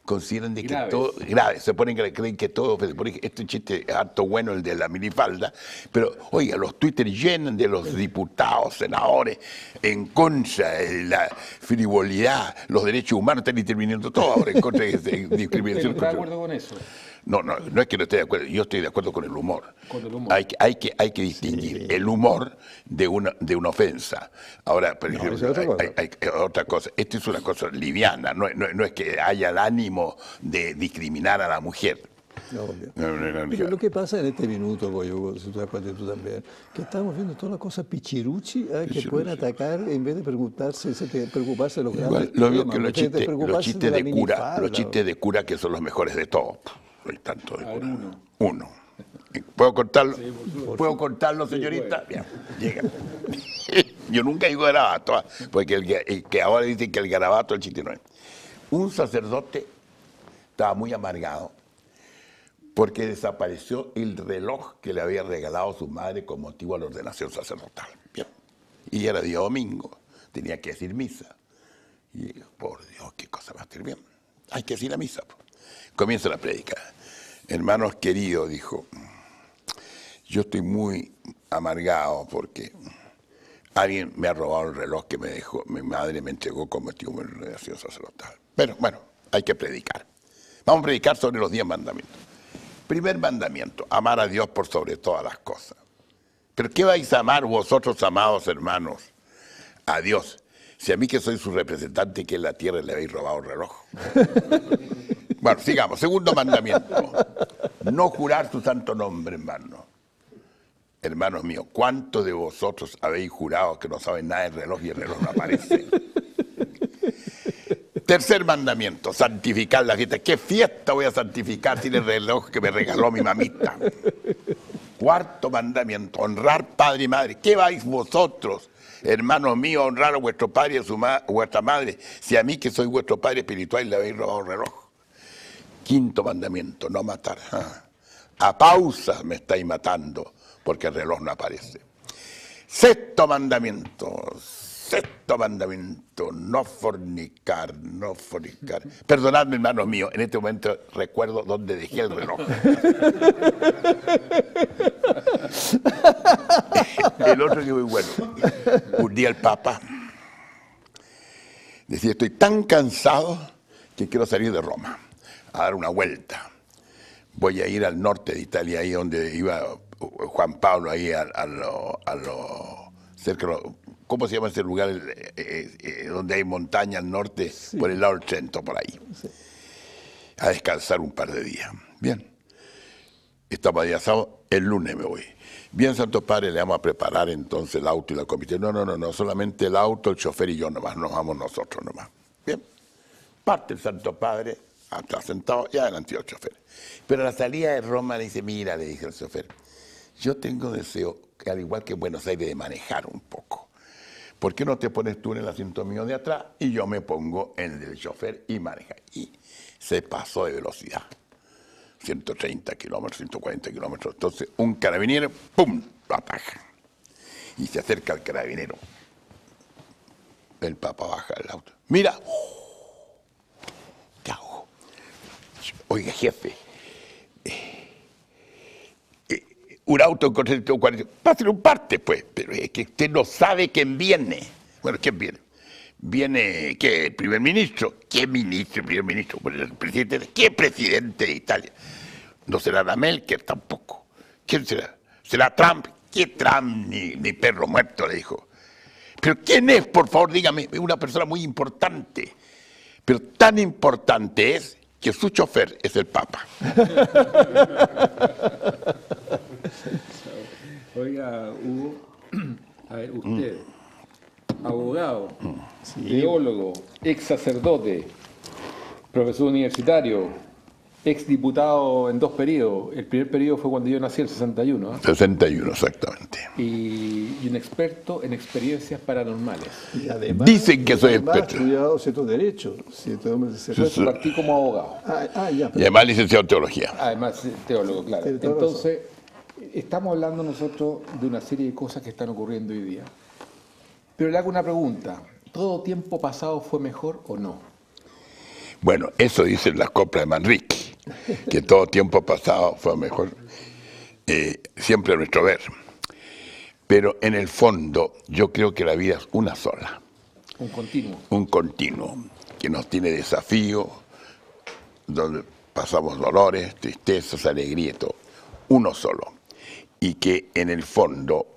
consideran de que Graves. todo, grave, se ponen que creen que todo, por ejemplo, este chiste es harto bueno, el de la minifalda, pero oiga, los Twitter llenan de los diputados, senadores, en contra de la frivolidad, los derechos humanos, están interviniendo todo ahora en contra de esa ¿Usted no discriminación. está de acuerdo con eso? No, no es que no esté de acuerdo, yo estoy de acuerdo con el humor. Con el humor. Hay que distinguir el humor de una ofensa. Ahora, por ejemplo, esa es otra cosa. hay otra cosa. Esto es una cosa liviana, no es que haya el ánimo de discriminar a la mujer. Ovvio. No. Pero lo que pasa en este minuto, poi, Hugo, si tú te acuerdas tú también, que estamos viendo todas las cosas pichiruchi que pueden atacar en vez de preocuparse de los grandes Lo veo problemas, que los en vez de preocuparse chistes la de cura, minifalda. los chistes de cura que son los mejores de todos. No hay tanto de A ver, cura. uno. Uno. ¿Puedo contarlo? Sí, por supuesto. ¿Puedo contarlo, señorita? Bien, llega. Yo nunca digo garabato, porque el que ahora dicen que el garabato el chiste no es. Un sacerdote estaba muy amargado porque desapareció el reloj que le había regalado su madre con motivo de la ordenación sacerdotal. Bien. Y era día domingo, tenía que decir misa. Y por Dios, qué cosa va a hacer bien. Hay que decir la misa. Comienza la prédica. Hermanos queridos, dijo, yo estoy muy amargado porque alguien me ha robado el reloj que me dejó, mi madre me entregó con motivo de la ordenación sacerdotal. Pero bueno, hay que predicar. Vamos a predicar sobre los 10 mandamientos. Primer mandamiento, amar a Dios por sobre todas las cosas. ¿Pero qué vais a amar vosotros, amados hermanos, a Dios? Si a mí que soy su representante, que en la tierra le habéis robado el reloj. Bueno, sigamos. Segundo mandamiento, no jurar su santo nombre, hermano. Hermanos míos, ¿cuántos de vosotros habéis jurado que no saben nada del reloj y el reloj no aparece? Tercer mandamiento, santificar la fiesta. ¿Qué fiesta voy a santificar sin el reloj que me regaló mi mamita? Cuarto mandamiento, honrar padre y madre. ¿Qué vais vosotros, hermanos míos, a honrar a vuestro padre y a vuestra madre, si a mí que soy vuestro padre espiritual le habéis robado el reloj? Quinto mandamiento, no matar. A pausa me estáis matando porque el reloj no aparece. Sexto mandamiento, no fornicar, no fornicar. Perdonadme, hermanos míos, en este momento recuerdo dónde dejé el reloj. El otro que muy bueno. Un día el Papa decía, estoy tan cansado que quiero salir de Roma a dar una vuelta. Voy a ir al norte de Italia, ahí donde iba Juan Pablo, ahí cerca de ¿cómo se llama ese lugar donde hay montaña al norte? Sí. Por el lado del Trento, por ahí. Sí. A descansar un par de días. Bien. Estamos día sábado, el lunes me voy. Bien, Santo Padre, le vamos a preparar entonces el auto y la comité. No, solamente el auto, el chofer y yo nomás, nos vamos nosotros nomás. Bien. Parte el Santo Padre, hasta sentado, y adelante el chofer. Pero a la salida de Roma le dice, mira, le dije al chofer, yo tengo deseo, que al igual que en Buenos Aires, de manejar un poco. ¿Por qué no te pones tú en el asiento mío de atrás y yo me pongo en el del chofer y maneja? Y se pasó de velocidad. 130 kilómetros, 140 kilómetros. Entonces, un carabinero, ¡pum!, lo ataja. Y se acerca al carabinero. El Papa baja del auto. Mira. ¿Qué hago? Oiga, jefe. Un auto con 140. Pásale un parte, pues. Pero es que usted no sabe quién viene. Bueno, ¿quién viene? Viene, ¿qué? ¿El primer ministro? ¿Qué ministro? ¿El primer ministro? Bueno, el presidente. ¿Qué presidente de Italia? No será la Merkel tampoco. ¿Quién será? ¿Será Trump? ¿Qué Trump? Ni perro muerto, le dijo. ¿Pero quién es, por favor? Dígame. Es una persona muy importante. Pero tan importante es que su chofer es el Papa. Oiga, Hugo, a ver, usted, abogado, teólogo, ex sacerdote, profesor universitario, ex diputado en 2 periodos. El primer periodo fue cuando yo nací, el 61. ¿Eh? 61, exactamente. Y un experto en experiencias paranormales. Y además, dicen que soy experto. Ha estudiado ciertos derechos. Yo partí como abogado. Ya, y además licenciado en teología. Además, teólogo, claro. Entonces, estamos hablando nosotros de una serie de cosas que están ocurriendo hoy día. Pero le hago una pregunta. ¿Todo tiempo pasado fue mejor o no? Bueno, eso dicen las coplas de Manrique, que todo tiempo pasado fue mejor, siempre a nuestro ver. Pero en el fondo yo creo que la vida es una sola. Un continuo. Un continuo que nos tiene desafíos, donde pasamos dolores, tristezas, alegría y todo. Uno solo. Y que en el fondo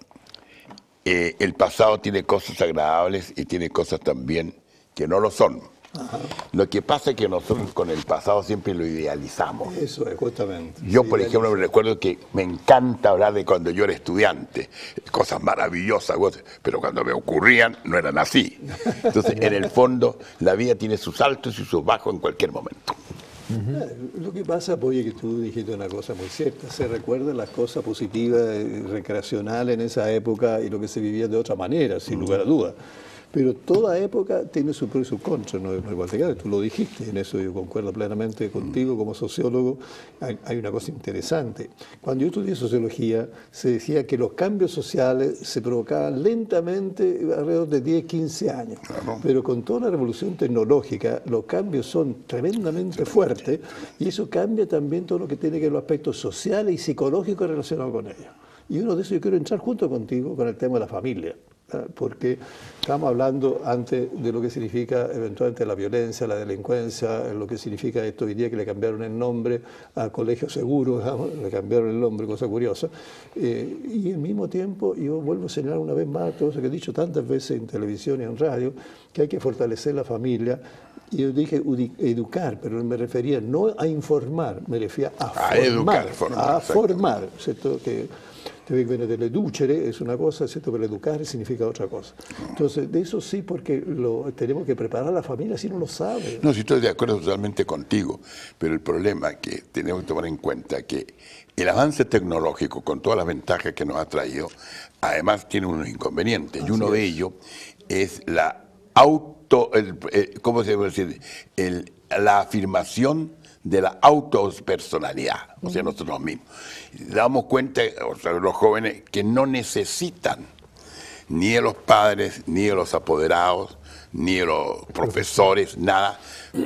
el pasado tiene cosas agradables y tiene cosas también que no lo son. Ajá. Lo que pasa es que nosotros con el pasado siempre lo idealizamos. Eso es, justamente. Yo, por ejemplo, me recuerdo que me encanta hablar de cuando yo era estudiante, cosas maravillosas, pero cuando me ocurrían no eran así. Entonces, en el fondo, la vida tiene sus altos y sus bajos en cualquier momento. Lo que pasa, Poye, que tú dijiste una cosa muy cierta, se recuerdan las cosas positivas, recreacionales en esa época y lo que se vivía de otra manera, sin lugar a dudas. Pero toda época tiene su pro y su contra, no es igual de grave, tú lo dijiste, en eso yo concuerdo plenamente contigo como sociólogo. Hay una cosa interesante. Cuando yo estudié sociología, se decía que los cambios sociales se provocaban lentamente alrededor de 10, 15 años. Pero con toda la revolución tecnológica, los cambios son tremendamente fuertes y eso cambia también todo lo que tiene que ver con los aspectos sociales y psicológicos relacionados con ellos. Y uno de esos yo quiero entrar junto contigo con el tema de la familia, porque estamos hablando antes de lo que significa eventualmente la violencia, la delincuencia, lo que significa esto hoy día que le cambiaron el nombre a Colegio Seguro, digamos, le cambiaron el nombre, cosa curiosa. Y al mismo tiempo yo vuelvo a señalar una vez más todo eso que he dicho tantas veces en televisión y en radio, que hay que fortalecer la familia. Y yo dije educar, pero me refería no a informar, me refería a formar, ¿cierto? Que viene del educere, es una cosa, ¿cierto? Pero educar significa otra cosa. Entonces, de eso sí, porque tenemos que preparar a la familia si no lo sabe. No, sí estoy de acuerdo totalmente contigo, pero el problema es que tenemos que tomar en cuenta que el avance tecnológico, con todas las ventajas que nos ha traído, además tiene unos inconvenientes, y uno de ellos es la ¿cómo se puede decir? La afirmación de la autopersonalidad, o sea, nosotros mismos. Damos cuenta, o sea, los jóvenes, que no necesitan ni de los padres, ni de los apoderados, ni de los profesores, nada,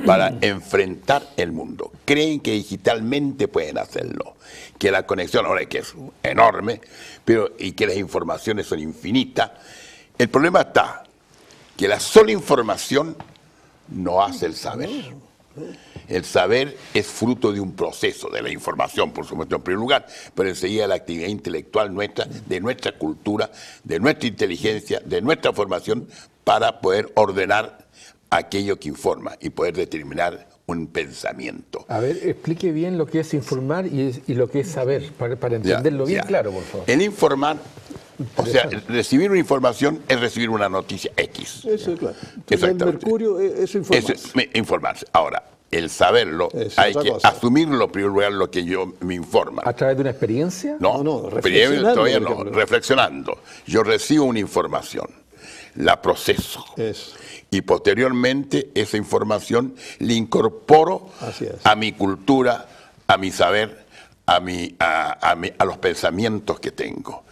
para enfrentar el mundo. Creen que digitalmente pueden hacerlo, que la conexión ahora que es enorme, y que las informaciones son infinitas. El problema está que la sola información no hace el saber. El saber es fruto de un proceso, de la información, por supuesto, en primer lugar, pero enseguida la actividad intelectual nuestra, de nuestra cultura, de nuestra inteligencia, de nuestra formación, para poder ordenar aquello que informa y poder determinar un pensamiento. A ver, explique bien lo que es informar y lo que es saber, para entenderlo bien claro, por favor. El informar, o sea, recibir una información es recibir una noticia X. Eso es claro. Entonces, el Mercurio, eso informarse. Eso es informarse. Ahora, el saberlo, hay que asumirlo en primer lugar lo que yo me informa. ¿A través de una experiencia? No, todavía no, reflexionando. Yo recibo una información, la proceso. Y posteriormente esa información la incorporo a mi cultura, a mi saber, a los pensamientos que tengo.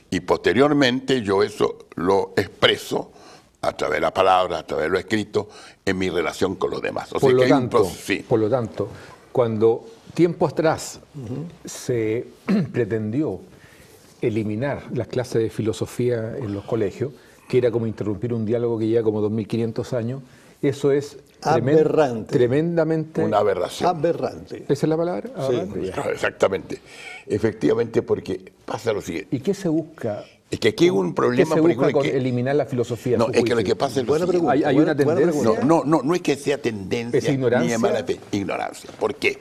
Y posteriormente yo eso lo expreso a través de la palabra, a través de lo escrito, en mi relación con los demás. O por lo tanto, cuando tiempo atrás se pretendió eliminar las clases de filosofía en los colegios, que era como interrumpir un diálogo que lleva como 2500 años, eso es tremendamente... Una aberración. Aberrante. ¿Esa es la palabra? Sí, exactamente. Efectivamente, porque pasa lo siguiente. ¿Y qué se busca? Es que aquí hay un problema. ¿Qué se busca con eliminar la filosofía? No, es que lo que pasa es lo siguiente. ¿Hay una tendencia? No es que sea tendencia. ¿Es ignorancia? Ni de mala fe. Ignorancia. ¿Por qué?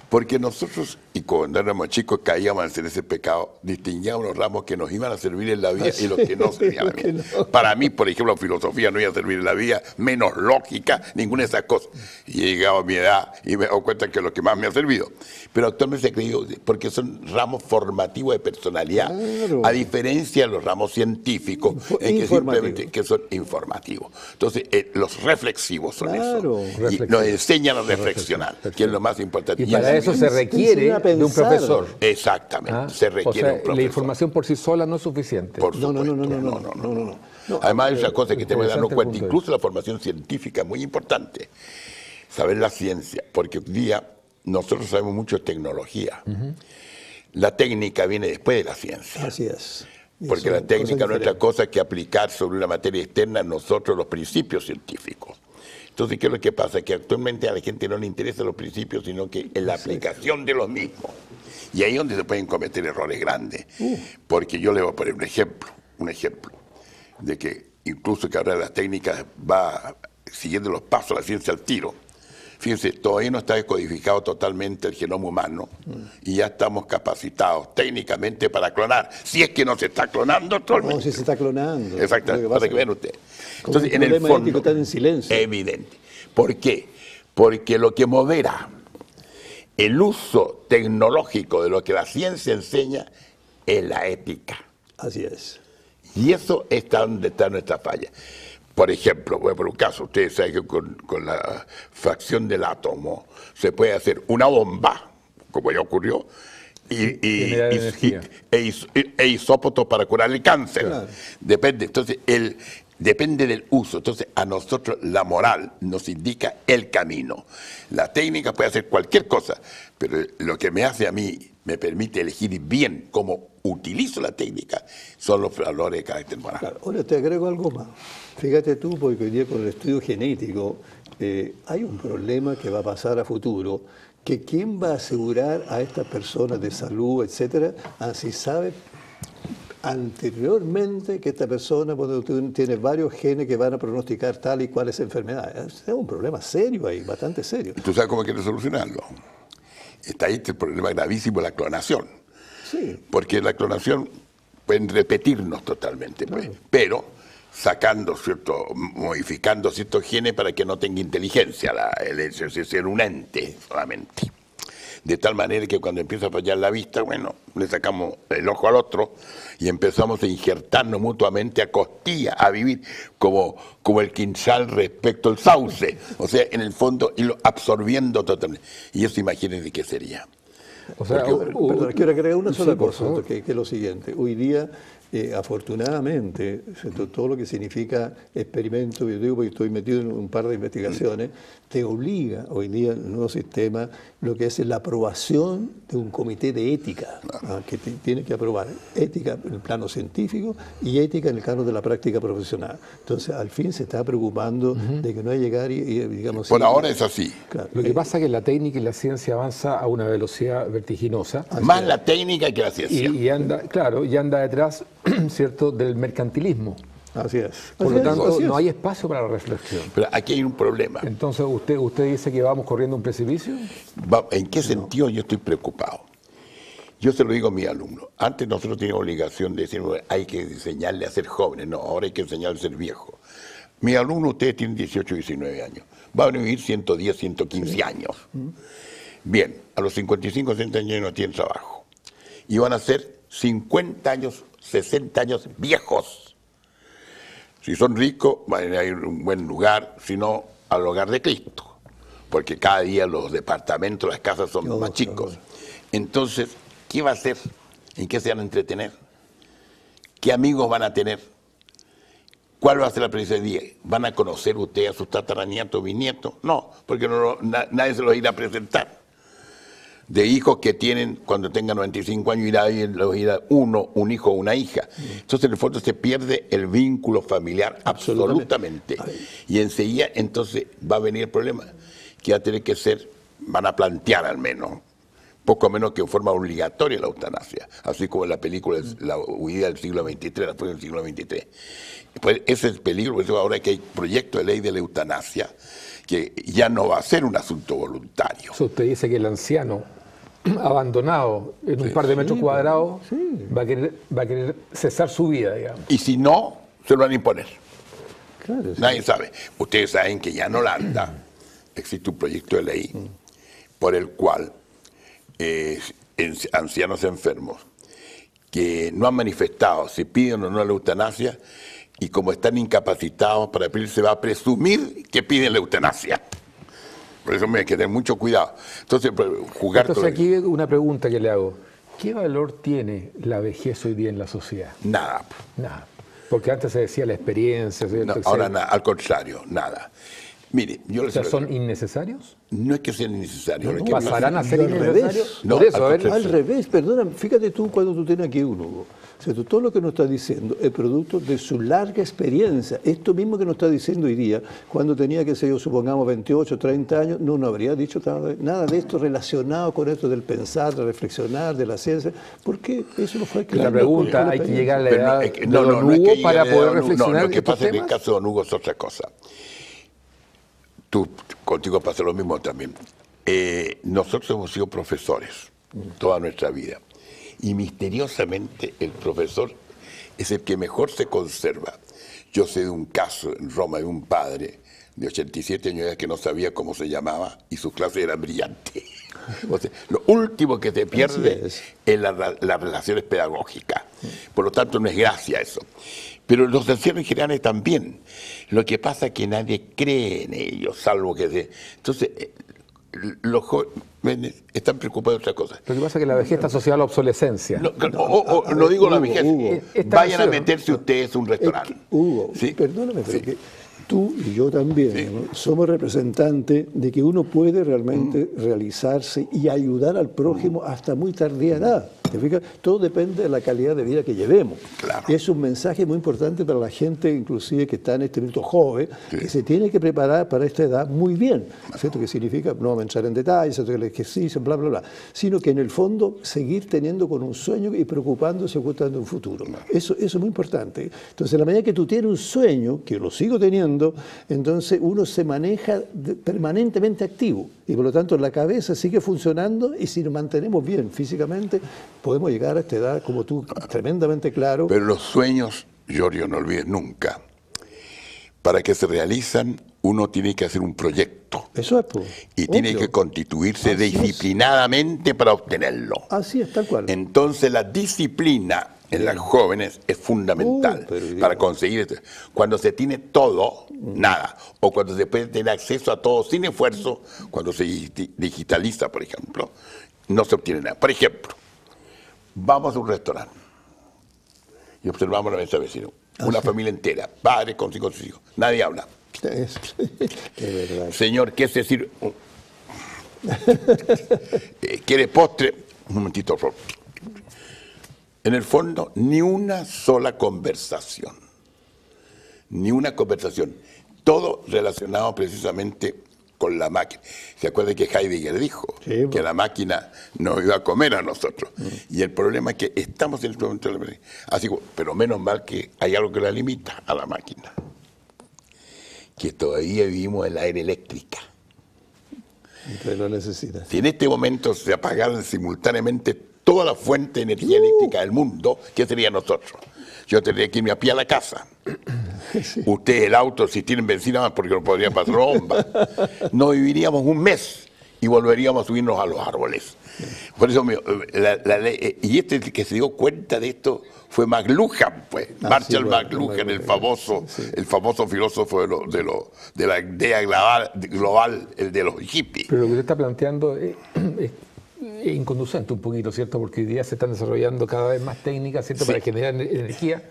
Porque nosotros, y cuando éramos chicos, caíamos en ese pecado, distinguíamos los ramos que nos iban a servir en la vida y los que no servían en la vida. Para mí, por ejemplo, filosofía no iba a servir en la vida, menos lógica, ninguna de esas cosas. Y he llegado a mi edad y me he dado cuenta que es lo que más me ha servido. Pero actualmente se ha creído, porque son ramos formativos de personalidad, a diferencia de los ramos científicos, que son informativos. Entonces, los reflexivos son eso. Y nos enseñan a reflexionar, que es lo más importante. Y para eso se requiere de un profesor. Exactamente, se requiere un profesor. La información por sí sola no es suficiente. Por supuesto, no. Además hay otra cosa que te voy dando cuenta, incluso la formación científica es muy importante. saber la ciencia, porque hoy día nosotros sabemos mucho de tecnología. La técnica viene después de la ciencia. Así es. Y Porque son la técnica cosas no es otra diferentes. cosa que aplicar sobre una materia externa nosotros los principios científicos. Entonces, ¿qué es lo que pasa? Que actualmente a la gente no le interesan los principios, sino que en la aplicación de los mismos. Y ahí es donde se pueden cometer errores grandes. Porque yo le voy a poner un ejemplo, de que incluso que ahora las técnicas va siguiendo los pasos de la ciencia al tiro. Fíjense, todavía no está descodificado totalmente el genoma humano y ya estamos capacitados técnicamente para clonar, si es que no se está clonando actualmente. No, si se está clonando. Exactamente, para que vean ustedes. Como Entonces, el en el problema fondo, ético está en silencio. evidente. ¿Por qué? Porque lo que modera el uso tecnológico de lo que la ciencia enseña es la ética. Así es. Y eso está donde está nuestra falla. Por ejemplo, voy a poner un caso. Ustedes saben que con la fracción del átomo se puede hacer una bomba, como ya ocurrió, Generar energía. e isótopos para curar el cáncer. Claro. Depende. Entonces, depende del uso. Entonces, a nosotros la moral nos indica el camino. La técnica puede hacer cualquier cosa, pero lo que me hace a mí, me permite elegir bien cómo utilizo la técnica, son los valores de carácter moral. Claro, ahora te agrego algo más. Fíjate tú, porque hoy día con el estudio genético hay un problema que va a pasar a futuro, que quién va a asegurar a estas personas de salud, etcétera, si sabe anteriormente que esta persona tiene varios genes que van a pronosticar tal y cual es enfermedad. Es un problema serio ahí, bastante serio. ¿Tú sabes cómo quieres solucionarlo? Está ahí el problema gravísimo de la clonación. Sí. Porque la clonación pueden repetirnos totalmente, pues, pero sacando, ¿cierto?, modificando ciertos genes para que no tenga inteligencia, el hecho de ser un ente solamente. De tal manera que cuando empieza a fallar la vista, bueno, le sacamos el ojo al otro y empezamos a injertarnos mutuamente a costilla, a vivir como el quinchal respecto al sauce. O sea, en el fondo, irlo absorbiendo totalmente. Y eso imagínense qué sería. O sea, Perdón, quiero agregar una sola sí, por cosa, favor. que es lo siguiente. Hoy día, afortunadamente, todo lo que significa experimento, yo digo porque estoy metido en un par de investigaciones, te obliga hoy día el nuevo sistema lo que es la aprobación de un comité de ética, que tiene que aprobar ética en el plano científico y ética en el plano de la práctica profesional. Entonces, al fin se está preocupando de que no hay llegar y digamos... Por ahora es así. Claro, Lo que pasa es que la técnica y la ciencia avanza a una velocidad vertiginosa Más la técnica que la ciencia. y anda, claro, y anda detrás, ¿cierto?, del mercantilismo. así es. Por Así lo es, tanto, así es. no hay espacio para la reflexión. Pero aquí hay un problema. Entonces, ¿usted dice que vamos corriendo un precipicio? ¿En qué sentido yo estoy preocupado? Yo se lo digo a mis alumnos. Antes nosotros teníamos obligación de decir, hay que enseñarle a ser jóvenes. No, ahora hay que enseñarle a ser viejos. Mis alumnos, ustedes tienen 18, 19 años. Van a vivir 110, 115 años. Bien, a los 55, 60 años no tienen trabajo. Y van a ser 50 años, 60 años viejos. Si son ricos, van a ir a un buen lugar, si no, al hogar de Cristo. Porque cada día los departamentos, las casas son más chicos. Entonces, ¿qué va a hacer? ¿En qué se van a entretener? ¿Qué amigos van a tener? ¿Cuál va a ser la presencia de día? ¿Van a conocer usted a sus tataranietos, bisnietos? No, porque nadie se los irá a presentar. De hijos que tienen, cuando tengan 95 años, irá un hijo o una hija. Entonces, en el fondo, se pierde el vínculo familiar absolutamente. Y enseguida, entonces, va a venir el problema, que va a tener que ser, van a plantear al menos, poco menos que en forma obligatoria la eutanasia, así como en la película La huida del siglo XXIII, la fuga del siglo XXIII. Pues ese es el peligro, por eso ahora que hay proyecto de ley de la eutanasia, que ya no va a ser un asunto voluntario. O sea, usted dice que el anciano abandonado en un par de metros cuadrados va a querer cesar su vida, digamos. Y si no, se lo van a imponer. Claro, sí. Nadie sabe. Ustedes saben que ya en Holanda existe un proyecto de ley por el cual ancianos enfermos que no han manifestado si piden o no la eutanasia, y como están incapacitados para pedir, se va a presumir que piden la eutanasia. Por eso hay que tener mucho cuidado. Entonces, jugar Entonces, con aquí una pregunta que le hago. ¿Qué valor tiene la vejez hoy día en la sociedad? nada. Nada. Porque antes se decía la experiencia, ¿cierto? No, ahora nada, al contrario, nada. Mire, yo les O sea, digo, ¿son innecesarios? no es que sean innecesarios. lo que ¿Pasarán a ser Yo al revés. innecesarios? No, Por eso, a al ver, contrario. Al revés, perdona, fíjate tú cuando tú tienes aquí uno, Hugo. O sea, todo lo que nos está diciendo es producto de su larga experiencia. Esto mismo que nos está diciendo hoy día, cuando tenía, que sé yo, supongamos 28, 30 años, no habría dicho nada de esto relacionado con esto del pensar, de reflexionar, de la ciencia, porque eso no fue la pregunta, ¿hay que llegar a la Pero edad no, es que- de no, Don no es que Hugo llegue para de poder Don Hugo. reflexionar No, lo que estos pasa en el temas? caso de Don Hugo es otra cosa. Contigo pasa lo mismo también. Nosotros hemos sido profesores toda nuestra vida. Y misteriosamente el profesor es el que mejor se conserva. Yo sé de un caso en Roma de un padre de 87 años de edad que no sabía cómo se llamaba y sus clases eran brillantes. O sea, lo último que se pierde es las relaciones pedagógicas. Por lo tanto, no es gracia eso. Pero los ancianos generales también. Lo que pasa es que nadie cree en ellos, salvo que se... Entonces, los jóvenes están preocupados de otra cosa. Lo que pasa es que la vejez está asociada a la obsolescencia. No digo la vejez. Hugo, Vayan a meterse ustedes a un restaurante. Hugo, ¿Sí? perdóname, pero Sí. que tú y yo también, Sí. ¿no? Somos representantes de que uno puede realmente realizarse y ayudar al prójimo hasta muy tardía edad. ¿Te fijas? Todo depende de la calidad de vida que llevemos. Claro. Es un mensaje muy importante para la gente, inclusive que está en este minuto joven, que se tiene que preparar para esta edad muy bien. ¿Cierto? Que significa, no vamos a entrar en detalles, ¿cierto? El ejercicio, bla, bla, bla. Sino que en el fondo seguir teniendo con un sueño y preocupándose justamente de un futuro. Eso es muy importante. Entonces, la medida que tú tienes un sueño, que lo sigo teniendo, entonces uno se maneja permanentemente activo. Y por lo tanto la cabeza sigue funcionando y si nos mantenemos bien físicamente, podemos llegar a esta edad, como tú, tremendamente claro. Pero los sueños, Giorgio, no olvides nunca, para que se realizan, uno tiene que hacer un proyecto. Eso es, pues, Y tiene obvio. que constituirse Así es. disciplinadamente para obtenerlo. Así es, tal cual. Entonces la disciplina en las jóvenes es fundamental pero para conseguir esto. Cuando se tiene todo, nada. O cuando se puede tener acceso a todo sin esfuerzo, cuando se digitaliza, por ejemplo, no se obtiene nada. Por ejemplo, vamos a un restaurante y observamos la mesa de vecinos. Una familia entera, padre con sus hijos. Nadie habla. Es verdad. Señor, ¿qué es decir? ¿Quiere postre? Un momentito, por favor. En el fondo, ni una sola conversación. Ni una conversación. Todo relacionado precisamente con la máquina. ¿Se acuerda que Heidegger dijo Sí, que la máquina nos iba a comer a nosotros? Y el problema es que estamos en este momento de la máquina. Así, pero menos mal que hay algo que la limita a la máquina. Que todavía vivimos en la era eléctrica. Entonces lo necesitas. Si en este momento se apagaran simultáneamente toda la fuente de energía eléctrica del mundo, ¿qué sería nosotros? Yo tendría que irme a pie a la casa. Ustedes el auto, si tienen benzina, más porque no podría pasar una bomba. No viviríamos un mes y volveríamos a subirnos a los árboles. Por eso, la ley, y este que se dio cuenta de esto fue McLuhan, pues. Marshall McLuhan, el famoso filósofo de la idea global, el de los hippies. Pero lo que usted está planteando es inconducente un poquito, ¿cierto? Porque hoy día se están desarrollando cada vez más técnicas, ¿cierto? Sí. Para generar energía.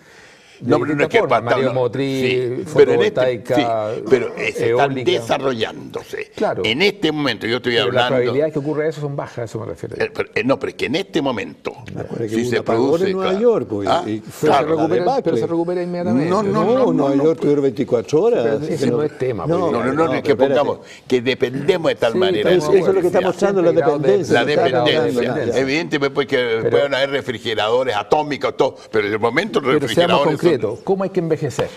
No, pero no es que mareomotriz, pero en fotovoltaica, pero están eólica. desarrollándose. Claro. En este momento yo estoy Pero las hablando. probabilidades que ocurra eso son bajas, a eso me refiero. No, pero es que en este momento, Acuérdate que si hubo un se apagón produce. en Nueva claro. York, pues, Ah, y Pero, claro, se recupera, debacle. pero se recupera inmediatamente. No, No, Nueva York tuvieron 24 horas. Pero así ese que no es tema, pues, No, es que pero pongamos que dependemos de tal Sí, manera. Eso es lo que está mostrando la dependencia. La lo que está dependencia. hablando, ya. Evidentemente, pues que pueden haber refrigeradores atómicos, todo, pero en el momento los Pero seamos refrigeradores. concretos, ¿cómo hay que envejecer?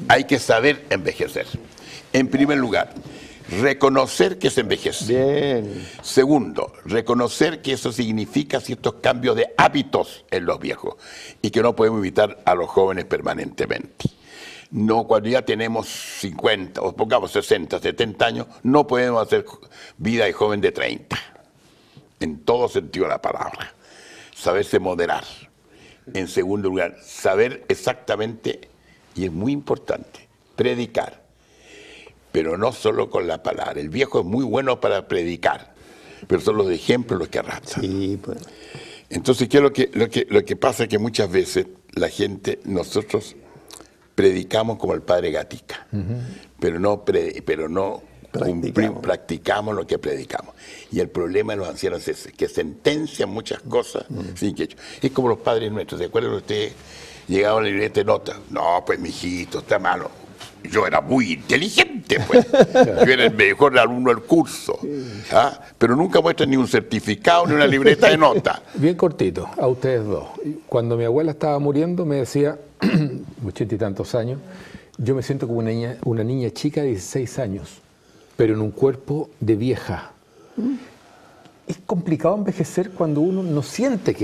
Hay que saber envejecer. En primer lugar, reconocer que se envejece. Bien. Segundo, reconocer que eso significa ciertos cambios de hábitos en los viejos y que no podemos evitar a los jóvenes permanentemente. No, cuando ya tenemos 50 o pongamos 60, 70 años, no podemos hacer vida de joven de 30. En todo sentido de la palabra. Saberse moderar. En segundo lugar, saber exactamente, y es muy importante, predicar. Pero no solo con la palabra. El viejo es muy bueno para predicar, pero son los ejemplos los que arrastran. Sí, pues. Entonces, ¿qué es lo que pasa? Que muchas veces la gente, nosotros predicamos como el padre Gatica, pero no practicamos lo que predicamos. Y el problema de los ancianos es ese, que sentencian muchas cosas sin que hecho. Es como los padres nuestros. ¿Se acuerdan ustedes? Llegaban a la libreta de notas. No, pues mijito, está malo. Yo era muy inteligente, pues. Yo era el mejor alumno del curso. ¿Ah? Pero nunca muestran ni un certificado ni una libreta de notas. Bien cortito, a ustedes dos. Cuando mi abuela estaba muriendo me decía, 80 y tantos años, yo me siento como una niña chica de 16 años, pero en un cuerpo de vieja. Es complicado envejecer cuando uno no siente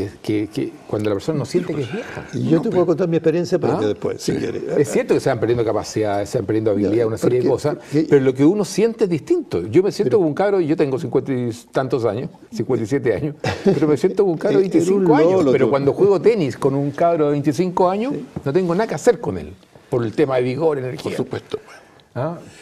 cuando la persona no siente que es vieja. Y yo te puedo contar mi experiencia, pero que después, si quieres. Es cierto que se van perdiendo capacidades, se van perdiendo habilidades, una serie de cosas, pero lo que uno siente es distinto. Yo me siento como un cabro, y yo tengo 50 y tantos años, 57 años, pero me siento como un cabro de 25 años. Pero cuando juego tenis con un cabro de 25 años, no tengo nada que hacer con él, por el tema de vigor, energía. Por supuesto.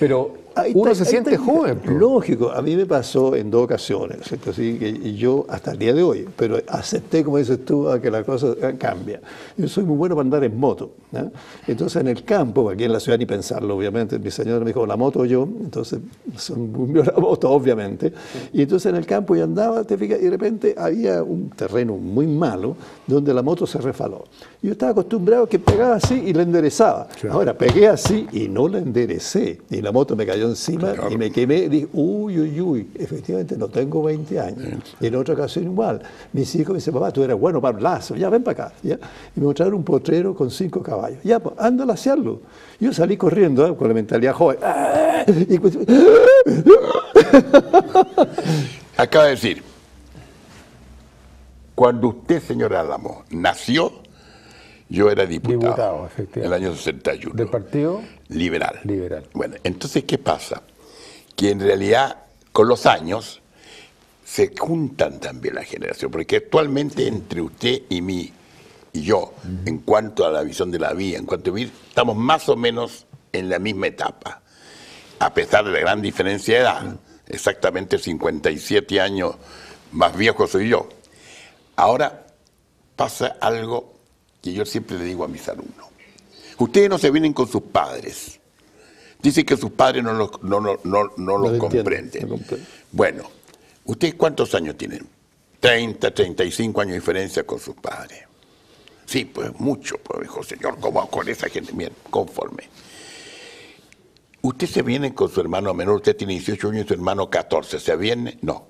Pero uno se siente joven. Lógico, a mí me pasó en 2 ocasiones, ¿cierto? Así que yo hasta el día de hoy, pero acepté, como dices tú, a que la cosa cambia. Yo soy muy bueno para andar en moto, ¿no? Entonces en el campo, aquí en la ciudad ni pensarlo, obviamente, mi señora me dijo, la moto o yo, entonces son muy la moto, obviamente. Y entonces en el campo yo andaba, te fijas, y de repente había un terreno muy malo donde la moto se refaló. Yo estaba acostumbrado a que pegaba así y la enderezaba. Claro. Ahora pegué así y no la enderecé. Y la moto me cayó encima y me quemé. Dije, uy, efectivamente no tengo 20 años. Y en otra ocasión igual. Mis hijos me dicen, papá, tú eres bueno para el lazo, ya ven para acá. ¿Ya? Y me mostraron un potrero con 5 caballos. Ya, pues, anda a laciarlo. Yo salí corriendo con la mentalidad joven. Y acaba de decir, cuando usted, señor Álamo, nació, yo era diputado en el año 61. ¿Del Partido? Liberal. Liberal. Bueno, entonces, ¿qué pasa? Que en realidad, con los años, se juntan también las generaciones, porque actualmente entre usted y yo, en cuanto a la visión de la vida, en cuanto a vivir, estamos más o menos en la misma etapa, a pesar de la gran diferencia de edad. Exactamente 57 años más viejo soy yo. Ahora pasa algo que yo siempre le digo a mis alumnos. Ustedes no se vienen con sus padres. Dicen que sus padres no los comprenden. Bueno, ¿ustedes cuántos años tienen? 30, 35 años de diferencia con sus padres. Sí, pues mucho, pues dijo, señor, ¿cómo con esa gente? Bien, conforme. Usted se viene con su hermano menor, usted tiene 18 años y su hermano 14. ¿Se viene? No.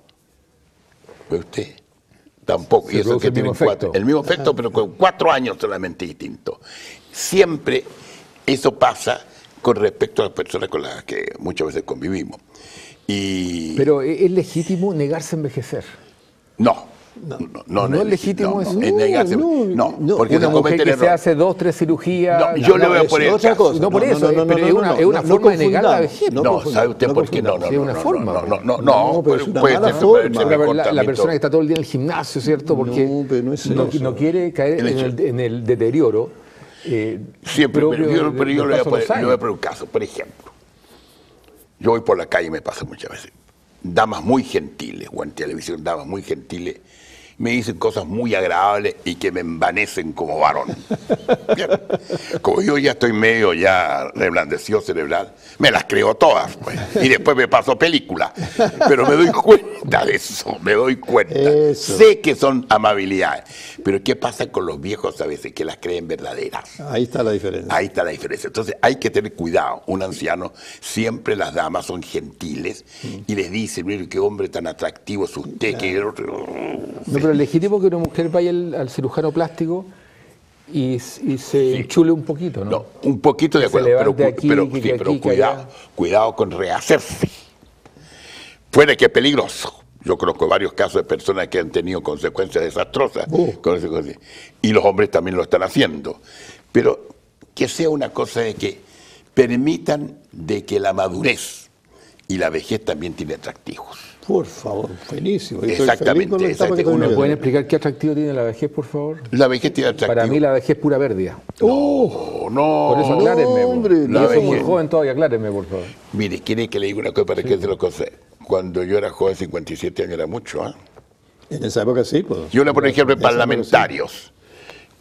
Pues usted tampoco. Y eso que tiene 4. El mismo efecto, pero con 4 años solamente distinto. Siempre eso pasa con respecto a las personas con las que muchas veces convivimos. Pero ¿es legítimo negarse a envejecer? No. No es legítimo eso. No, porque una mujer que se hace 2, 3 cirugías. No, yo le voy a poner otra cosa. No por eso, pero es una forma de negar la vejez. No, ¿sabe usted por qué? No, es una forma. No, pero es una mala forma. La persona que está todo el día en el gimnasio, ¿cierto? Porque no quiere caer en el deterioro. Siempre, pero yo le voy a poner un caso. Por ejemplo, yo voy por la calle y me pasa muchas veces. Damas muy gentiles, o en televisión, damas muy gentiles, me dicen cosas muy agradables y que me envanecen como varón. Bien. Como yo ya estoy medio ya reblandecido cerebral, me las creo todas, pues. Y después me paso película. Pero me doy cuenta de eso, me doy cuenta. Eso. Sé que son amabilidades. Pero ¿qué pasa con los viejos a veces que las creen verdaderas? Ahí está la diferencia. Ahí está la diferencia. Entonces hay que tener cuidado. Un anciano, siempre las damas son gentiles y les dicen, mire, qué hombre tan atractivo es usted, que el otro... No, pero es legítimo que una mujer vaya al cirujano plástico y se enchule un poquito, ¿no? No, un poquito de acuerdo, pero cuidado con rehacerse. Fuera que es peligroso. Yo conozco varios casos de personas que han tenido consecuencias desastrosas con ese cosa. Y los hombres también lo están haciendo. Pero que sea una cosa de que permitan de que la madurez y la vejez también tiene atractivos. Por favor, buenísimo. Exactamente. ¿Me pueden explicar qué atractivo tiene la vejez, por favor? La vejez tiene atractivo. Para mí la vejez es pura pérdida. No. Por eso aclárenme. Hombre, yo soy muy joven todavía, aclárenme, por favor. Mire, quiere que le diga una cosa para que se lo conozca. Cuando yo era joven, 57 años era mucho, ¿eh? En esa época sí, pues. Yo, por ejemplo, en parlamentarios.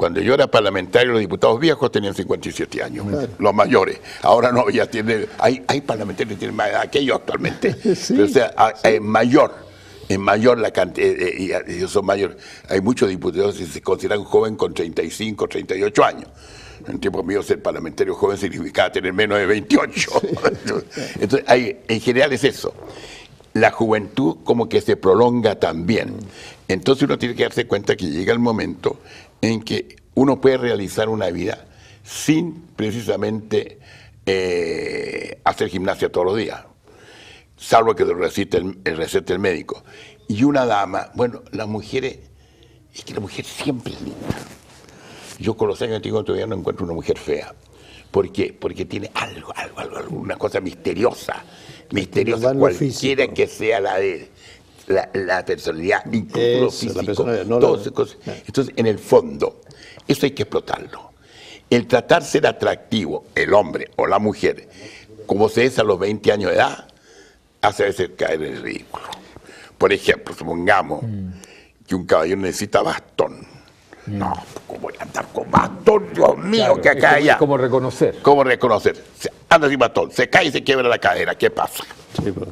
Cuando yo era parlamentario, los diputados viejos tenían 57 años, los mayores. Ahora no, ya tienen, hay parlamentarios que tienen más edad que ellos actualmente. Sí, Pero, o sea, es mayor la cantidad, y ellos son mayores. Hay muchos diputados que se consideran joven con 35, 38 años. En tiempo mío, ser parlamentario joven significaba tener menos de 28. Entonces, en general es eso. La juventud como que se prolonga también. Entonces uno tiene que darse cuenta que llega el momento en que uno puede realizar una vida sin precisamente hacer gimnasia todos los días, salvo que lo recete el médico. Y una dama, bueno, las mujeres, es que la mujer siempre es linda. Yo con los años que tengo todavía no encuentro una mujer fea. ¿Por qué? Porque tiene algo, una cosa misteriosa, cualquiera que sea la personalidad, incluso lo físico, todas esas cosas. Entonces, en el fondo, eso hay que explotarlo. El tratar de ser atractivo, el hombre o la mujer, como se es a los 20 años de edad, hace a veces caer en el ridículo. Por ejemplo, supongamos que un caballero necesita bastón. No, ¿cómo voy a andar con bastón? Dios mío, claro, que acá allá. ¿Cómo reconocer? ¿Cómo reconocer? Anda sin bastón, se cae y se quiebra la cadera, ¿qué pasa? Sí, pues.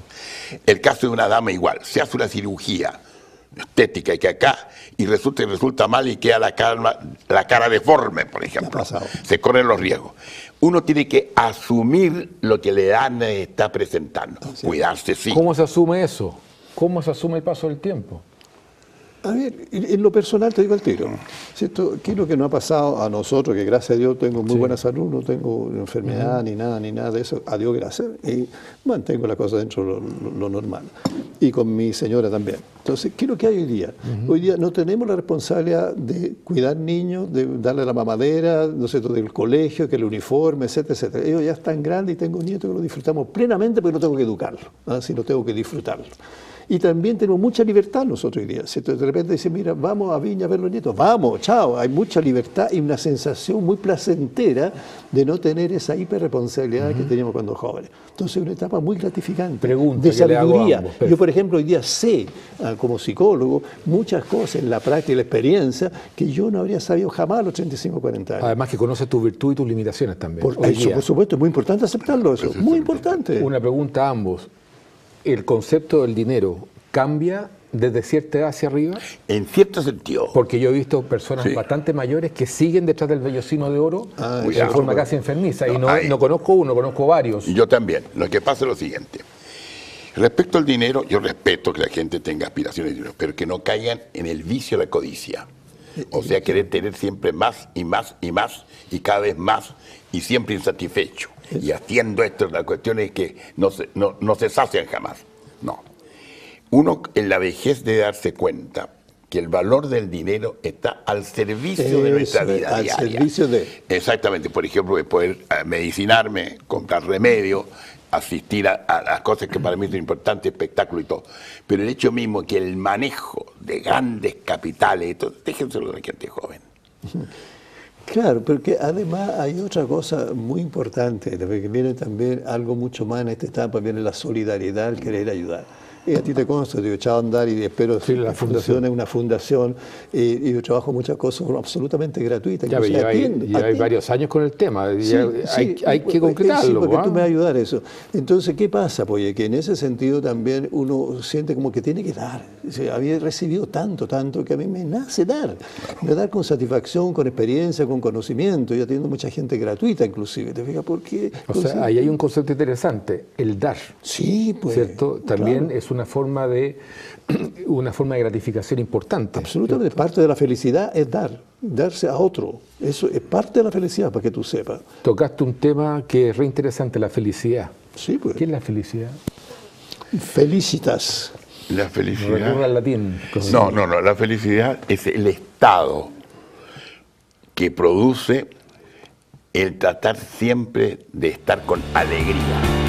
El caso de una dama igual, se hace una cirugía estética y que acá, y resulta mal y queda la cara deforme, por ejemplo. Se corren los riesgos. Uno tiene que asumir lo que la edad está presentando. Sí. Cuidarse, sí. ¿Cómo se asume eso? ¿Cómo se asume el paso del tiempo? A ver, en lo personal te digo al tiro, ¿cierto? ¿Qué es lo que nos ha pasado a nosotros? Que gracias a Dios tengo muy buena salud, no tengo enfermedad ni nada de eso, a Dios gracias, y mantengo la cosa dentro de lo normal. Y con mi señora también. Entonces, ¿qué es lo que hay hoy día? Hoy día no tenemos la responsabilidad de cuidar niños, de darle la mamadera, ¿no es cierto?, del colegio, que el uniforme, etcétera, etcétera. Ellos ya están grandes y tengo nietos que lo disfrutamos plenamente porque no tengo que educarlo, sino tengo que disfrutarlo. Y también tenemos mucha libertad nosotros hoy día. Si de repente dicen, mira, vamos a Viña a ver los nietos, vamos, chao. Hay mucha libertad y una sensación muy placentera de no tener esa hiperresponsabilidad que teníamos cuando jóvenes. Entonces, una etapa muy gratificante. De sabiduría. Yo, por ejemplo, hoy día sé, como psicólogo, muchas cosas en la práctica y la experiencia que yo no habría sabido jamás a los 35, 40 años. Además que conoces tu virtud y tus limitaciones también. Por supuesto, es muy importante aceptarlo eso. Muy importante. Una pregunta a ambos. ¿El concepto del dinero cambia desde cierta edad hacia arriba? En cierto sentido. Porque yo he visto personas bastante mayores que siguen detrás del vellocino de oro de forma casi enfermiza. Y no conozco uno, conozco varios. Yo también. Lo que pasa es lo siguiente. Respecto al dinero, yo respeto que la gente tenga aspiraciones de dinero, pero que no caigan en el vicio de la codicia. O sea, querer tener siempre más y más y más y cada vez más y siempre insatisfecho. Y haciendo esto, la cuestión es que no se sacian jamás. No. Uno en la vejez debe darse cuenta que el valor del dinero está al servicio de nuestra vida diaria. Al servicio de... Exactamente. Por ejemplo, de poder medicinarme, comprar remedio, asistir a las cosas que para mí son importantes, espectáculo y todo. Pero el hecho mismo que el manejo de grandes capitales, déjenselo a la gente joven. Claro, porque además hay otra cosa muy importante, que viene también algo mucho más en esta etapa, viene la solidaridad, el querer ayudar. Y a ti te consta, yo he echado a andar y espero que la fundación es una fundación y yo trabajo muchas cosas absolutamente gratuitas. Ya hay varios años con el tema, hay que concretarlo. Sí, porque tú me vas a ayudar a eso. Entonces, ¿qué pasa? Pues que en ese sentido también uno siente como que tiene que dar. Había recibido tanto que a mí me nace dar. Me dar con satisfacción, con experiencia, con conocimiento. Yo atiendo mucha gente gratuita inclusive. ¿Te fijas por qué? O sea, ahí hay un concepto interesante, el dar. Sí, pues. ¿Cierto? También es una forma de gratificación importante. Absolutamente, parte de la felicidad es darse a otro. Eso es parte de la felicidad, para que tú sepas. Tocaste un tema que es re interesante, la felicidad. Sí, pues. ¿Qué es la felicidad? Felicitas. La felicidad. Recurre al latín. No, la felicidad es el estado que produce el tratar siempre de estar con alegría.